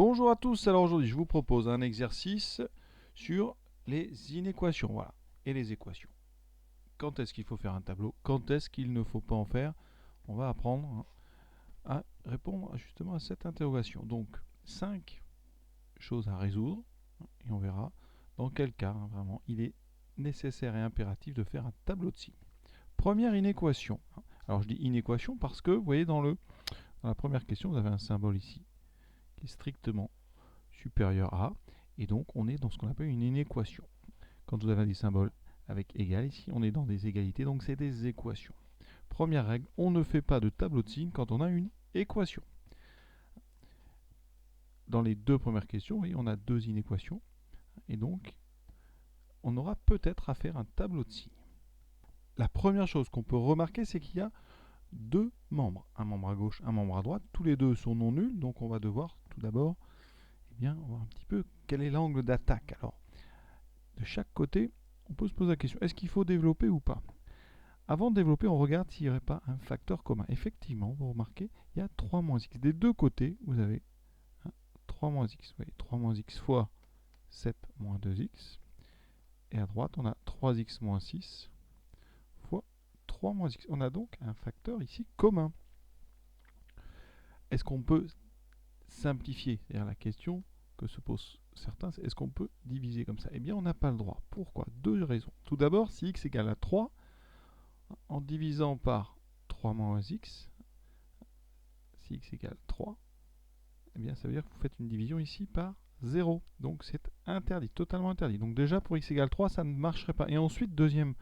Bonjour à tous, alors aujourd'hui je vous propose un exercice sur les inéquations, voilà, et les équations. Quand est-ce qu'il faut faire un tableau? Quand est-ce qu'il ne faut pas en faire? On va apprendre à répondre justement à cette interrogation. Donc 5 choses à résoudre, et on verra dans quel cas vraiment il est nécessaire et impératif de faire un tableau de signes. Première inéquation. Alors je dis inéquation parce que vous voyez dans la première question vous avez un symbole ici qui est strictement supérieur à, et donc on est dans ce qu'on appelle une inéquation. Quand vous avez des symboles avec égal, ici on est dans des égalités, donc c'est des équations. Première règle, on ne fait pas de tableau de signes quand on a une équation. Dans les deux premières questions, oui, on a deux inéquations, et donc on aura peut-être à faire un tableau de signes. La première chose qu'on peut remarquer, c'est qu'il y a deux membres, un membre à gauche, un membre à droite, tous les deux sont non nuls, donc on va devoir tout d'abord voir un petit peu quel est l'angle d'attaque. Alors, de chaque côté, on peut se poser la question, est-ce qu'il faut développer ou pas? Avant de développer, on regarde s'il n'y aurait pas un facteur commun. Effectivement, vous remarquez, il y a 3 moins x. Des deux côtés, vous avez 3 moins x. Vous voyez, 3 moins x fois 7 moins 2x. Et à droite, on a 3x moins 6 fois 3 moins x. On a donc un facteur ici commun. Est-ce qu'on peut simplifier? C'est-à-dire la question que se posent certains, c'est est-ce qu'on peut diviser comme ça? Eh bien, on n'a pas le droit. Pourquoi? Deux raisons. Tout d'abord, si x égale à 3, en divisant par 3 moins x, si x égale 3, eh bien, ça veut dire que vous faites une division ici par 0. Donc c'est interdit, totalement interdit. Donc déjà pour x égale 3, ça ne marcherait pas. Et ensuite, deuxième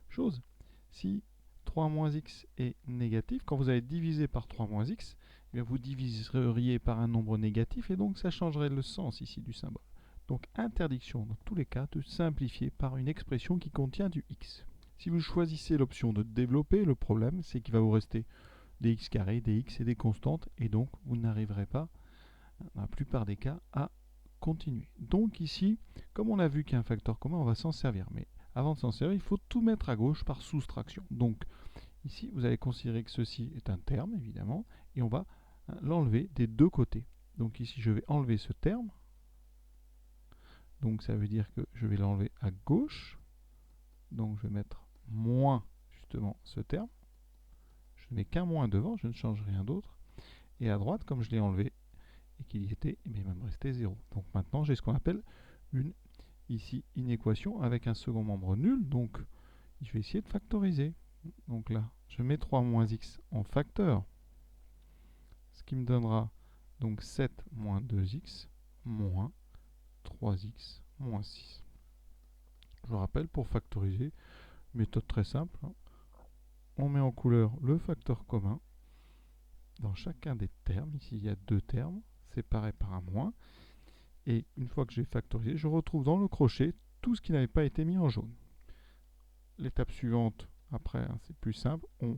chose, si 3 moins x est négatif, quand vous allez diviser par 3 moins x, eh bien, vous diviseriez par un nombre négatif et donc ça changerait le sens ici du symbole. Donc interdiction dans tous les cas de simplifier par une expression qui contient du x. Si vous choisissez l'option de développer, le problème c'est qu'il va vous rester des x carrés, des x et des constantes, et donc vous n'arriverez pas, dans la plupart des cas, à continuer. Donc ici, comme on a vu qu'il y a un facteur commun, on va s'en servir. Mais avant de s'en servir, il faut tout mettre à gauche par soustraction. Donc ici, vous allez considérer que ceci est un terme, évidemment, et on va l'enlever des deux côtés. Donc ici, je vais enlever ce terme. Donc ça veut dire que je vais l'enlever à gauche. Donc je vais mettre moins, justement, ce terme. Je ne mets qu'un moins devant, je ne change rien d'autre. Et à droite, comme je l'ai enlevé et qu'il y était, il va me rester 0. Donc maintenant, j'ai ce qu'on appelle une équation avec un second membre nul. Donc je vais essayer de factoriser. Donc là, je mets 3 moins x en facteur, ce qui me donnera donc 7 moins 2x moins 3x moins 6. Je rappelle, pour factoriser, méthode très simple, on met en couleur le facteur commun dans chacun des termes. Ici, il y a deux termes séparés par un moins. Et une fois que j'ai factorisé, je retrouve dans le crochet tout ce qui n'avait pas été mis en jaune. L'étape suivante, après, c'est plus simple, on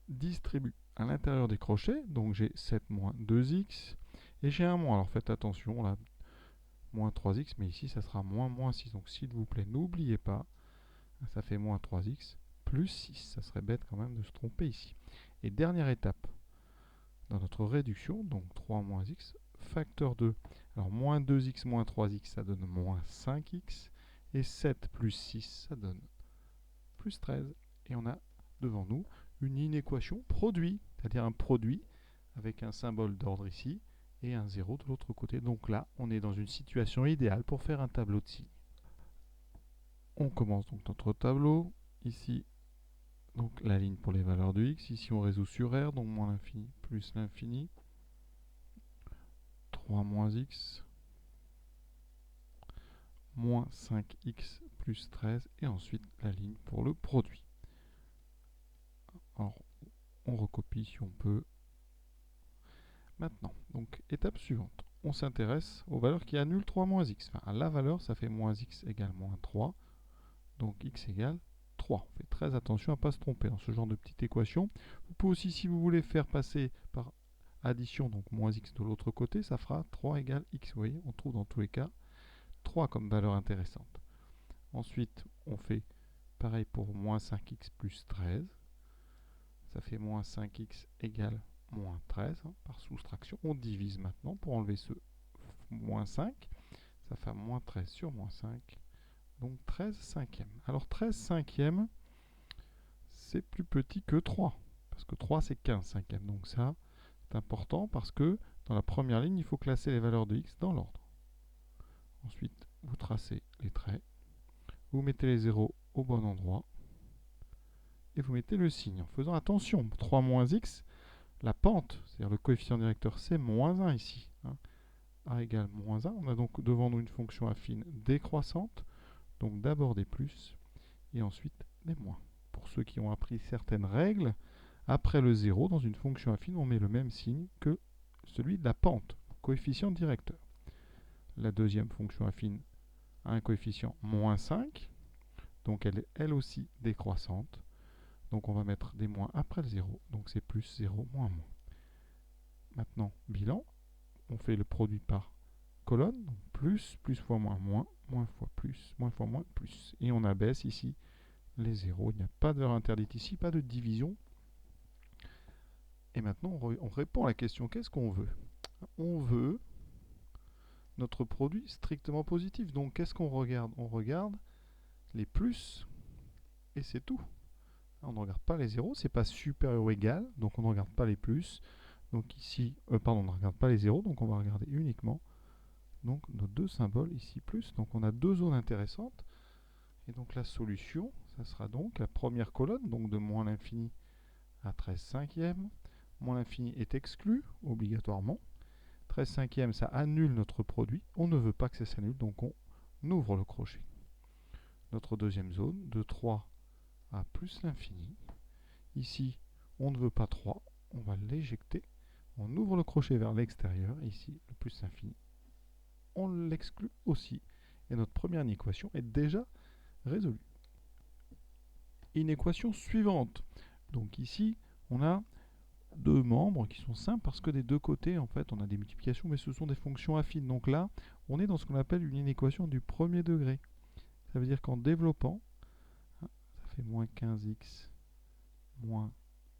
distribue à l'intérieur des crochets. Donc j'ai 7 moins 2x et j'ai un moins. Alors faites attention, là, moins 3x, mais ici ça sera moins 6. Donc s'il vous plaît, n'oubliez pas, ça fait moins 3x plus 6. Ça serait bête quand même de se tromper ici. Et dernière étape, dans notre réduction, donc 3 moins x, facteur 2. Alors moins 2x moins 3x, ça donne moins 5x. Et 7 plus 6, ça donne plus 13. Et on a devant nous une inéquation produit, c'est-à-dire un produit avec un symbole d'ordre ici et un 0 de l'autre côté. Donc là, on est dans une situation idéale pour faire un tableau de signes. On commence donc notre tableau. Ici, donc la ligne pour les valeurs de x. Ici, on résout sur R, donc moins l'infini plus l'infini. 3 moins x, moins 5x plus 13, et ensuite la ligne pour le produit. Alors, on recopie si on peut. Maintenant, donc étape suivante, on s'intéresse aux valeurs qui annulent 3 moins x. Enfin, la valeur, ça fait moins x égale moins 3, donc x égale 3. On fait très attention à ne pas se tromper dans ce genre de petite équation. Vous pouvez aussi, si vous voulez, faire passer par addition, donc moins x de l'autre côté, ça fera 3 égale x. Vous voyez, on trouve dans tous les cas 3 comme valeur intéressante. Ensuite, on fait pareil pour moins 5x plus 13. Ça fait moins 5x égale moins 13, hein, par soustraction. On divise maintenant pour enlever ce moins 5. Ça fait moins 13 sur moins 5. Donc 13 cinquièmes. Alors 13 cinquièmes, c'est plus petit que 3. Parce que 3, c'est 15 cinquièmes. Donc ça, c'est important parce que dans la première ligne, il faut classer les valeurs de x dans l'ordre. Ensuite, vous tracez les traits. Vous mettez les zéros au bon endroit. Et vous mettez le signe. En faisant attention, 3 moins x, la pente, c'est-à-dire le coefficient directeur, c'est moins 1 ici. Hein. A égale moins 1. On a donc devant nous une fonction affine décroissante. Donc d'abord des plus et ensuite des moins. Pour ceux qui ont appris certaines règles, après le 0, dans une fonction affine, on met le même signe que celui de la pente, coefficient directeur. La deuxième fonction affine a un coefficient moins 5, donc elle est elle aussi décroissante. Donc on va mettre des moins après le 0, donc c'est plus 0, moins, moins. Maintenant, bilan, on fait le produit par colonne, donc plus, plus fois moins, moins, moins fois plus, moins fois moins, plus. Et on abaisse ici les zéros. Il n'y a pas de valeur interdite ici, pas de division. Et maintenant, on répond à la question, qu'est-ce qu'on veut? On veut notre produit strictement positif. Donc, qu'est-ce qu'on regarde? On regarde les plus, et c'est tout. On ne regarde pas les zéros, c'est pas supérieur ou égal, donc on ne regarde pas les plus. Donc ici, on ne regarde pas les zéros, donc on va regarder uniquement donc nos deux symboles ici plus. Donc on a deux zones intéressantes. Et donc la solution, ça sera donc la première colonne, donc de moins l'infini à 13 cinquièmes. Moins l'infini est exclu, obligatoirement. 13 cinquièmes, ça annule notre produit. On ne veut pas que ça s'annule, donc on ouvre le crochet. Notre deuxième zone, de 3 à plus l'infini. Ici, on ne veut pas 3, on va l'éjecter. On ouvre le crochet vers l'extérieur. Ici, le plus l'infini, on l'exclut aussi. Et notre première équation est déjà résolue. Inéquation suivante. Donc ici, on a deux membres qui sont simples parce que des deux côtés, en fait, on a des multiplications, mais ce sont des fonctions affines. Donc là, on est dans ce qu'on appelle une inéquation du premier degré. Ça veut dire qu'en développant, ça fait moins 15x moins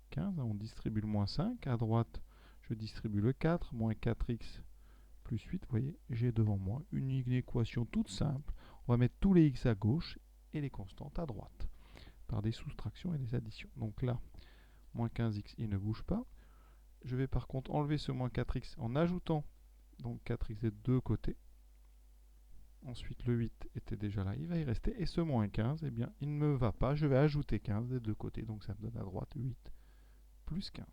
15, on distribue le moins 5. À droite, je distribue le 4, moins 4x plus 8. Vous voyez, j'ai devant moi une inéquation toute simple. On va mettre tous les x à gauche et les constantes à droite par des soustractions et des additions. Donc là, moins 15x, il ne bouge pas. Je vais par contre enlever ce moins 4x en ajoutant donc 4x des deux côtés. Ensuite, le 8 était déjà là, il va y rester. Et ce moins 15, eh bien, il ne me va pas. Je vais ajouter 15 des deux côtés, donc ça me donne à droite 8 plus 15.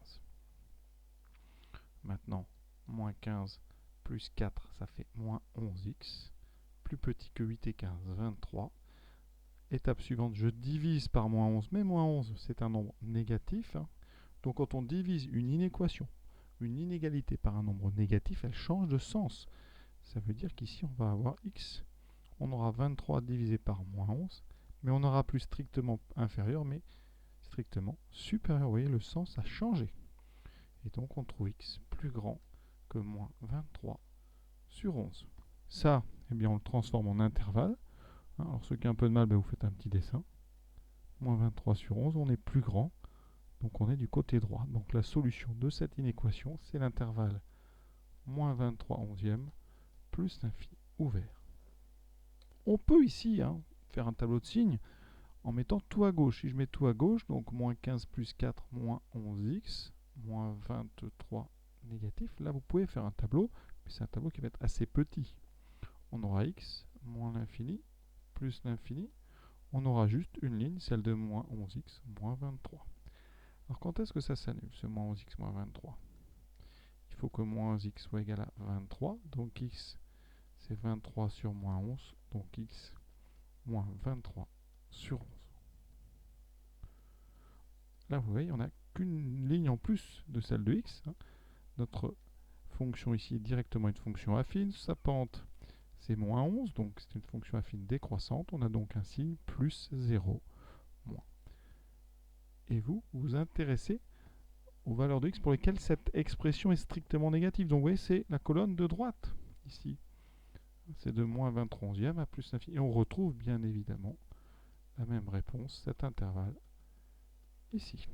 Maintenant, moins 15 plus 4, ça fait moins 11x. Plus petit que 8 et 15, 23. Étape suivante, je divise par moins 11, mais moins 11, c'est un nombre négatif. Hein. Donc quand on divise une inéquation, une inégalité par un nombre négatif, elle change de sens. Ça veut dire qu'ici, on va avoir x. On aura 23 divisé par moins 11, mais on aura plus strictement inférieur, mais strictement supérieur. Vous voyez, le sens a changé. Et donc, on trouve x plus grand que moins 23 sur 11. Ça, eh bien, on le transforme en intervalle. Alors, ceux qui ont un peu de mal, ben, vous faites un petit dessin. Moins 23 sur 11, on est plus grand. Donc, on est du côté droit. Donc, la solution de cette inéquation, c'est l'intervalle moins 23 onzième plus l'infini ouvert. On peut ici faire un tableau de signes en mettant tout à gauche. Si je mets tout à gauche, donc moins 15 plus 4, moins 11x, moins 23 négatif. Là, vous pouvez faire un tableau, mais c'est un tableau qui va être assez petit. On aura x, moins l'infini, plus l'infini. On aura juste une ligne, celle de moins 11x, moins 23. Alors, quand est-ce que ça s'annule, ce moins 11x, moins 23? Il faut que moins 11x soit égal à 23. Donc, x, c'est 23 sur moins 11. Donc, x, moins 23 sur 11. Là, vous voyez, on n'a qu'une ligne en plus de celle de x. Notre fonction ici est directement une fonction affine. Sa pente, c'est moins 11, donc c'est une fonction affine décroissante. On a donc un signe plus 0, moins. Et vous vous intéressez aux valeurs de x pour lesquelles cette expression est strictement négative. Donc vous voyez, c'est la colonne de droite, ici. C'est de moins 23 onzième à plus l'infini. Et on retrouve bien évidemment la même réponse, cet intervalle, ici.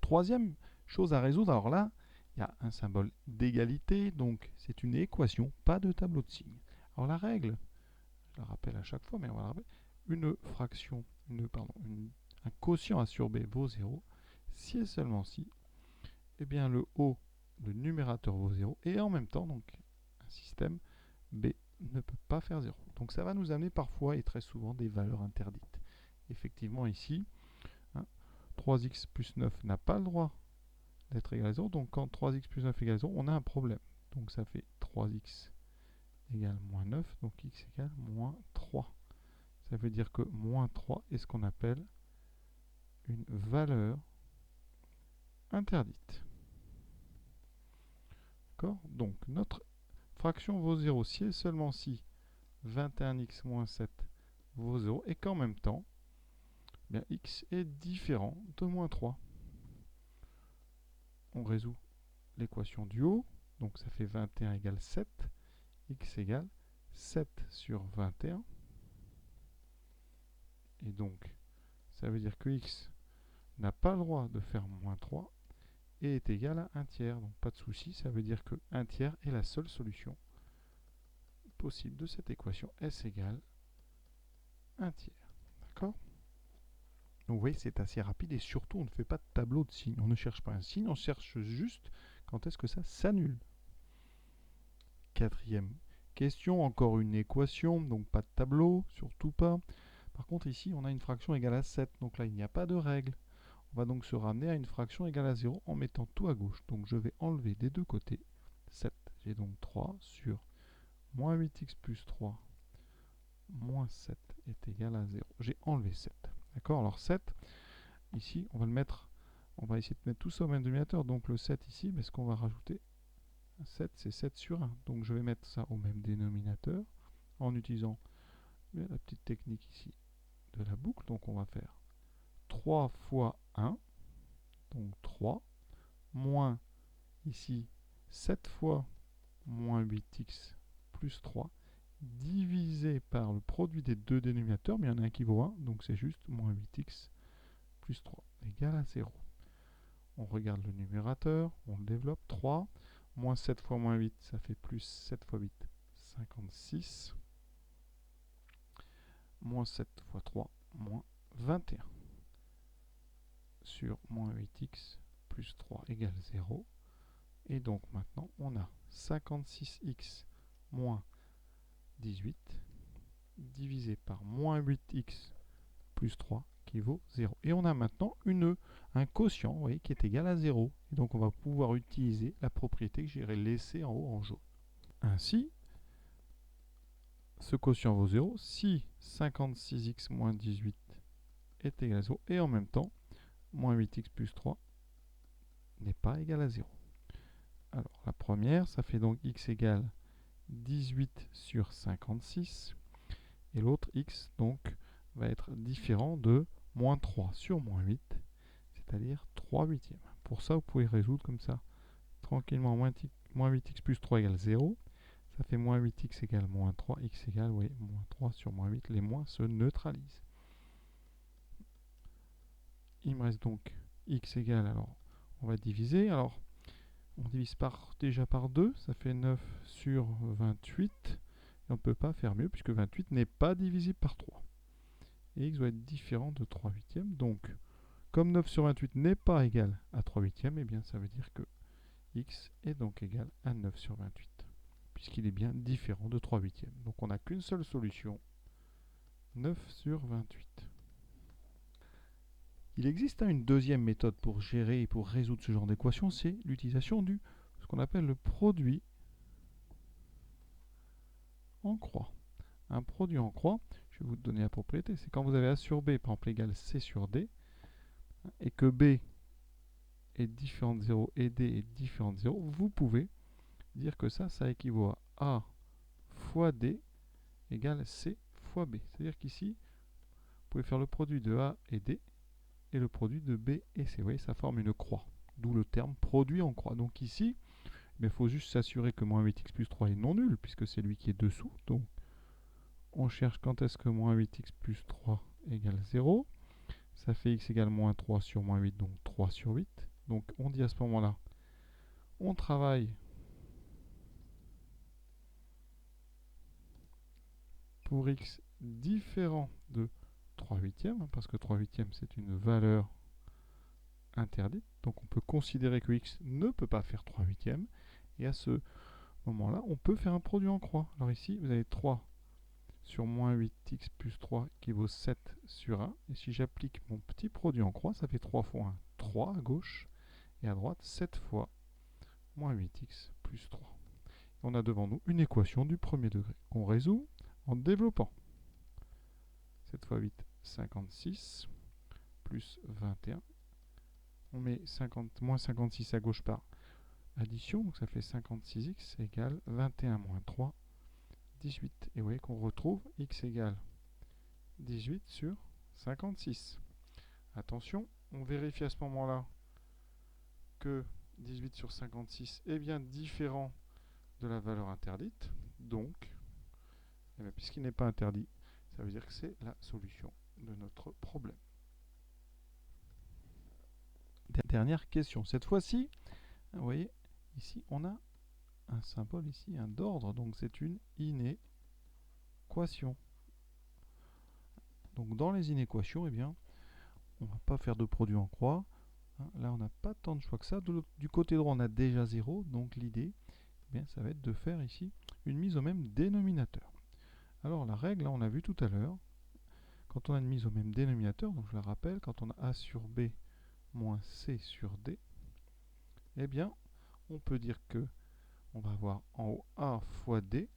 Troisième Chose à résoudre, alors là, il y a un symbole d'égalité, donc c'est une équation, pas de tableau de signes. Alors la règle, je la rappelle à chaque fois, mais on va la rappeler, une fraction, un quotient A sur B vaut 0, si et seulement si, eh bien le numérateur vaut 0, et en même temps, donc un système B ne peut pas faire 0. Donc ça va nous amener parfois et très souvent des valeurs interdites. Effectivement ici, 3x plus 9 n'a pas le droit d'être égal à 0, donc quand 3x plus 9 égale 0, on a un problème. Donc ça fait 3x égale moins 9, donc x égale moins 3. Ça veut dire que moins 3 est ce qu'on appelle une valeur interdite. D'accord? Donc notre fraction vaut 0 si et seulement si 21x moins 7 vaut 0 et qu'en même temps, bien, x est différent de moins 3. On résout l'équation du haut, donc ça fait 21 égale 7, x égale 7 sur 21. Et donc, ça veut dire que x n'a pas le droit de faire moins 3 et est égal à 1 tiers. Donc pas de souci, ça veut dire que 1 tiers est la seule solution possible de cette équation. S égale 1 tiers. D'accord? Donc vous voyez, c'est assez rapide et surtout, on ne fait pas de tableau de signes. On ne cherche pas un signe, on cherche juste quand est-ce que ça s'annule. Quatrième question, encore une équation, donc pas de tableau, surtout pas. Par contre, ici, on a une fraction égale à 7, donc là, il n'y a pas de règle. On va donc se ramener à une fraction égale à 0 en mettant tout à gauche. Donc je vais enlever des deux côtés 7. J'ai donc 3 sur moins 8x plus 3 moins 7 est égal à 0. J'ai enlevé 7. D'accord? Alors 7, ici, on va le mettre, on va essayer de mettre tout ça au même dénominateur. Donc le 7 ici, mais ce qu'on va rajouter, 7, c'est 7 sur 1. Donc je vais mettre ça au même dénominateur en utilisant la petite technique ici de la boucle. Donc on va faire 3 fois 1, donc 3, moins ici 7 fois moins 8x plus 3, divisé par le produit des deux dénominateurs, mais il y en a un qui vaut 1, donc c'est juste moins 8x plus 3 égale à 0. On regarde le numérateur, on le développe, 3, moins 7 fois moins 8, ça fait plus 7 fois 8, 56, moins 7 fois 3, moins 21, sur moins 8x plus 3 égale 0. Et donc maintenant, on a 56x moins 18 divisé par moins 8x plus 3 qui vaut 0. Et on a maintenant un quotient, vous voyez, qui est égal à 0. Et donc on va pouvoir utiliser la propriété que j'ai laissée en haut en jaune. Ainsi, ce quotient vaut 0 si 56x moins 18 est égal à 0. Et en même temps, moins 8x plus 3 n'est pas égal à 0. Alors la première, ça fait donc x égale 18 sur 56. Et l'autre x donc va être différent de moins 3 sur moins 8, c'est-à-dire 3 huitièmes. Pour ça, vous pouvez résoudre comme ça, tranquillement, moins 8x plus 3 égale 0. Ça fait moins 8x égale moins 3, x égale, oui, moins 3 sur moins 8. Les moins se neutralisent. Il me reste donc x égale, alors on va diviser. Alors, on divise déjà par 2, ça fait 9 sur 28. Et on ne peut pas faire mieux puisque 28 n'est pas divisible par 3. Et x doit être différent de 3 huitièmes. Donc, comme 9 sur 28 n'est pas égal à 3 huitièmes, eh bien ça veut dire que x est donc égal à 9 sur 28, puisqu'il est bien différent de 3 huitièmes. Donc on n'a qu'une seule solution, 9 sur 28. Il existe une deuxième méthode pour gérer et pour résoudre ce genre d'équation, c'est l'utilisation de ce qu'on appelle le produit en croix. Un produit en croix, je vais vous donner la propriété, c'est quand vous avez A sur B, par exemple, égale C sur D, et que B est différent de 0 et D est différent de 0, vous pouvez dire que ça équivaut à A fois D égale C fois B. C'est-à-dire qu'ici, vous pouvez faire le produit de A et D et le produit de B et C. Vous voyez, ça forme une croix, d'où le terme produit en croix. Donc ici, il faut juste s'assurer que moins 8x plus 3 est non nul, puisque c'est lui qui est dessous. Donc, on cherche quand est-ce que moins 8x plus 3 égale 0. Ça fait x égale moins 3 sur moins 8, donc 3 sur 8. Donc on dit à ce moment-là, on travaille pour x différent de 3 huitièmes, parce que 3 huitièmes c'est une valeur interdite, donc on peut considérer que x ne peut pas faire 3 huitièmes, et à ce moment-là, on peut faire un produit en croix. Alors ici, vous avez 3 sur moins 8x plus 3 qui vaut 7 sur 1, et si j'applique mon petit produit en croix, ça fait 3 fois 1, 3 à gauche, et à droite, 7 fois moins 8x plus 3. On a devant nous une équation du premier degré qu'on résout en développant. 7 fois 8, 56, plus 21. On met 50, moins 56 à gauche par addition, donc ça fait 56x égale 21 moins 3, 18. Et vous voyez qu'on retrouve x égale 18 sur 56. Attention, on vérifie à ce moment-là que 18 sur 56 est bien différent de la valeur interdite. Donc, puisqu'il n'est pas interdit, ça veut dire que c'est la solution de notre problème. Dernière question. Cette fois-ci, vous voyez, ici, on a un symbole ici, un d'ordre. Donc, c'est une inéquation. Donc, dans les inéquations, eh bien, on ne va pas faire de produit en croix. Là, on n'a pas tant de choix que ça. Du côté droit, on a déjà 0. Donc, l'idée, eh bien, ça va être de faire ici une mise au même dénominateur. Alors, la règle, là, on l'a vu tout à l'heure. Quand on a une mise au même dénominateur, donc je la rappelle, quand on a A sur B moins C sur D, eh bien, on peut dire que on va avoir en haut A fois D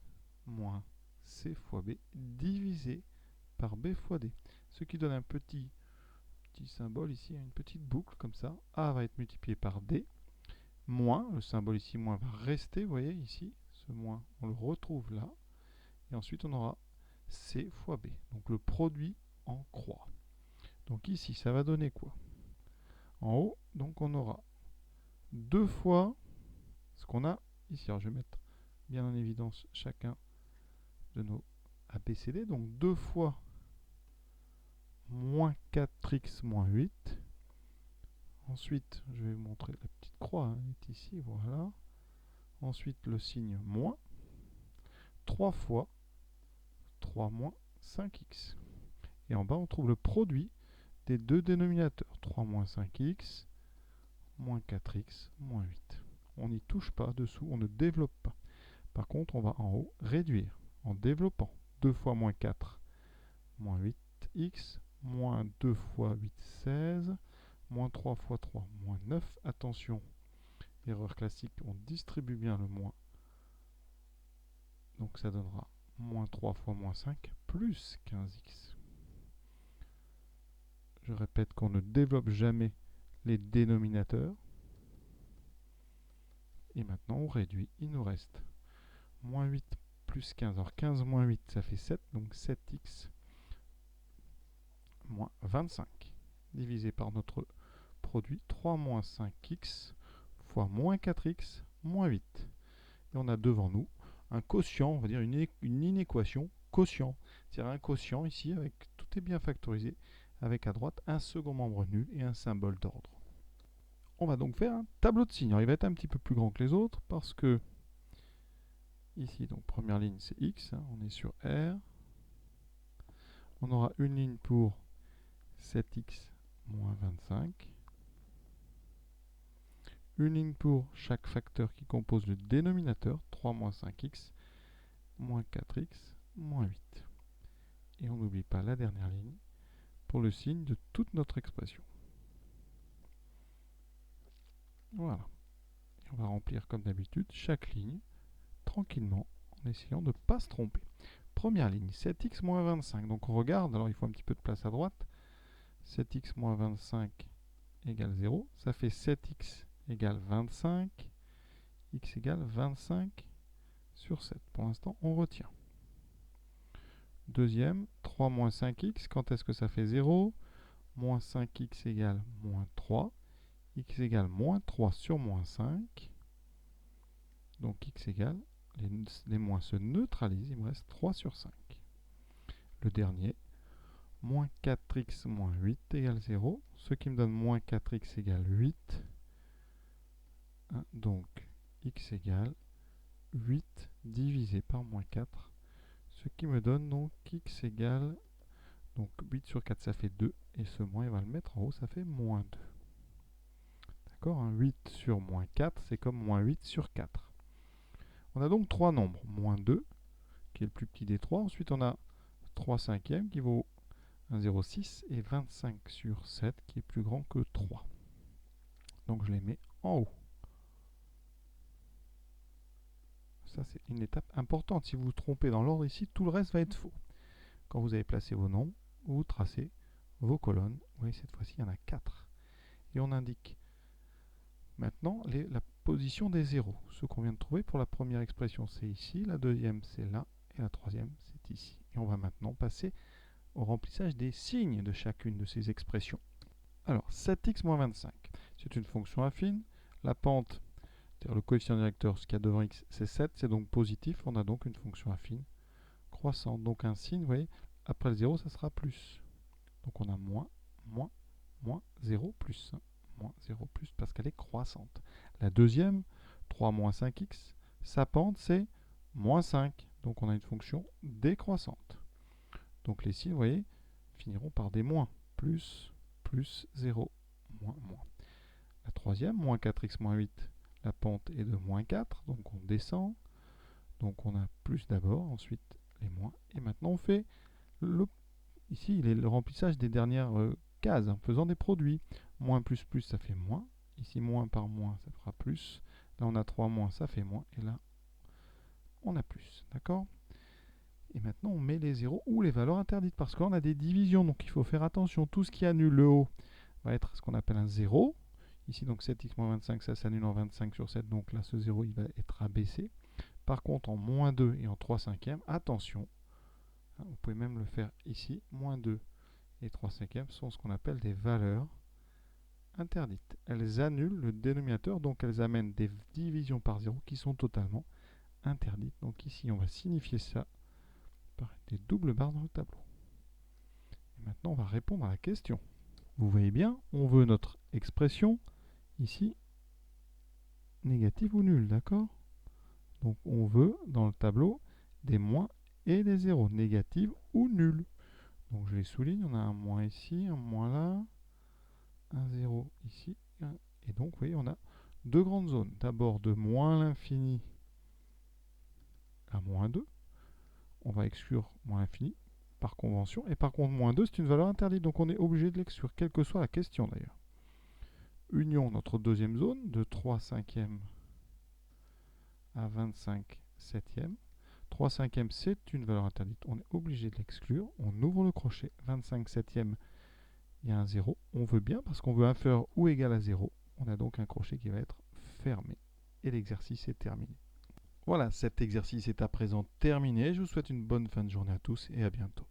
moins C fois B divisé par B fois D. Ce qui donne un petit symbole ici, une petite boucle comme ça. A va être multiplié par D, moins, le symbole ici moins va rester, vous voyez ici, ce moins, on le retrouve là. Et ensuite, on aura C fois B, donc le produit en croix. Donc ici, ça va donner quoi? En haut, donc on aura 2 fois ce qu'on a ici. Alors je vais mettre bien en évidence chacun de nos ABCD. Donc 2 fois moins 4x moins 8. Ensuite, je vais vous montrer la petite croix est ici, voilà. Ensuite, le signe moins. 3 fois 3 moins 5x. Et en bas, on trouve le produit des deux dénominateurs. 3 moins 5x, moins 4x, moins 8. On n'y touche pas dessous, on ne développe pas. Par contre, on va en haut réduire en développant. 2 fois moins 4, moins 8x, moins 2 fois 8, 16, moins 3 fois 3, moins 9. Attention, erreur classique, on distribue bien le moins. Donc ça donnera moins 3 fois moins 5, plus 15x. Je répète qu'on ne développe jamais les dénominateurs. Et maintenant, on réduit. Il nous reste moins 8 plus 15. Alors 15 moins 8, ça fait 7. Donc 7x moins 25. Divisé par notre produit 3 moins 5x fois moins 4x moins 8. Et on a devant nous un quotient, on va dire une inéquation quotient. C'est-à-dire un quotient ici, avec tout est bien factorisé, avec à droite un second membre nul et un symbole d'ordre. On va donc faire un tableau de signes. Alors, il va être un petit peu plus grand que les autres parce que ici, donc première ligne, c'est x, on est sur R. On aura une ligne pour 7x moins 25. Une ligne pour chaque facteur qui compose le dénominateur, 3 moins 5x, moins 4x, moins 8. Et on n'oublie pas la dernière ligne pour le signe de toute notre expression. Voilà. Et on va remplir comme d'habitude chaque ligne tranquillement en essayant de ne pas se tromper. Première ligne, 7x moins 25. Donc on regarde, alors il faut un petit peu de place à droite. 7x moins 25 égale 0. Ça fait 7x égale 25. X égale 25 sur 7. Pour l'instant, on retient. Deuxième, 3 moins 5x. Quand est-ce que ça fait 0? Moins 5x égale moins 3. X égale moins 3 sur moins 5. Donc x égale, les moins se neutralisent. Il me reste 3 sur 5. Le dernier, moins 4x moins 8 égale 0. Ce qui me donne moins 4x égale 8. Hein, donc, x égale 8 divisé par moins 4, ce qui me donne donc x égale, donc 8 sur 4 ça fait 2, et ce moins il va le mettre en haut, ça fait moins 2. D'accord, hein, 8 sur moins 4, c'est comme moins 8 sur 4. On a donc trois nombres, moins 2, qui est le plus petit des trois, ensuite on a 3 cinquièmes qui vaut 1,06 et 25 sur 7 qui est plus grand que 3. Donc je les mets en haut. Ça, c'est une étape importante. Si vous vous trompez dans l'ordre ici, tout le reste va être faux. Quand vous avez placé vos nombres, vous tracez vos colonnes. Vous voyez, cette fois-ci, il y en a 4. Et on indique maintenant la position des zéros. Ce qu'on vient de trouver pour la première expression, c'est ici. La deuxième, c'est là. Et la troisième, c'est ici. Et on va maintenant passer au remplissage des signes de chacune de ces expressions. Alors, 7x moins 25, c'est une fonction affine. La pente, c'est-à-dire le coefficient directeur, ce qu'il y a devant x, c'est 7, c'est donc positif. On a donc une fonction affine croissante. Donc un signe, vous voyez, après le 0, ça sera plus. Donc on a moins, moins, moins 0 plus. Moins 0 plus parce qu'elle est croissante. La deuxième, 3 moins 5x, sa pente, c'est moins 5. Donc on a une fonction décroissante. Donc les signes, vous voyez, finiront par des moins. Plus, plus 0, moins, moins. La troisième, moins 4x moins 8, la pente est de moins 4, donc on descend. Donc on a plus d'abord, ensuite les moins. Et maintenant on fait, ici il est le remplissage des dernières cases, en faisant des produits. Moins plus plus, ça fait moins. Ici moins par moins, ça fera plus. Là on a 3 moins, ça fait moins. Et là, on a plus. D'accord ? Et maintenant on met les zéros ou les valeurs interdites, parce qu'on a des divisions, donc il faut faire attention. Tout ce qui annule le haut va être ce qu'on appelle un 0. Ici, donc 7x moins 25, ça s'annule en 25 sur 7. Donc là, ce 0, il va être abaissé. Par contre, en moins 2 et en 3 cinquièmes, attention, hein, vous pouvez même le faire ici. Moins 2 et 3 cinquièmes sont ce qu'on appelle des valeurs interdites. Elles annulent le dénominateur, donc elles amènent des divisions par 0 qui sont totalement interdites. Donc ici, on va signifier ça par des doubles barres dans le tableau. Et maintenant, on va répondre à la question. Vous voyez bien, on veut notre expression ici négative ou nulle, d'accord? Donc on veut dans le tableau des moins et des zéros, négatives ou nulles. Donc je les souligne, on a un moins ici, un moins là, un zéro ici, et donc vous voyez, on a deux grandes zones. D'abord de moins l'infini à moins 2, on va exclure moins l'infini par convention, et par contre moins 2 c'est une valeur interdite, donc on est obligé de l'exclure, quelle que soit la question d'ailleurs. Union, notre deuxième zone, de 3 cinquièmes à 25 septièmes. 3 cinquièmes, c'est une valeur interdite. On est obligé de l'exclure. On ouvre le crochet. 25 septièmes, il y a un 0. On veut bien parce qu'on veut inférieur ou égal à 0. On a donc un crochet qui va être fermé. Et l'exercice est terminé. Voilà, cet exercice est à présent terminé. Je vous souhaite une bonne fin de journée à tous et à bientôt.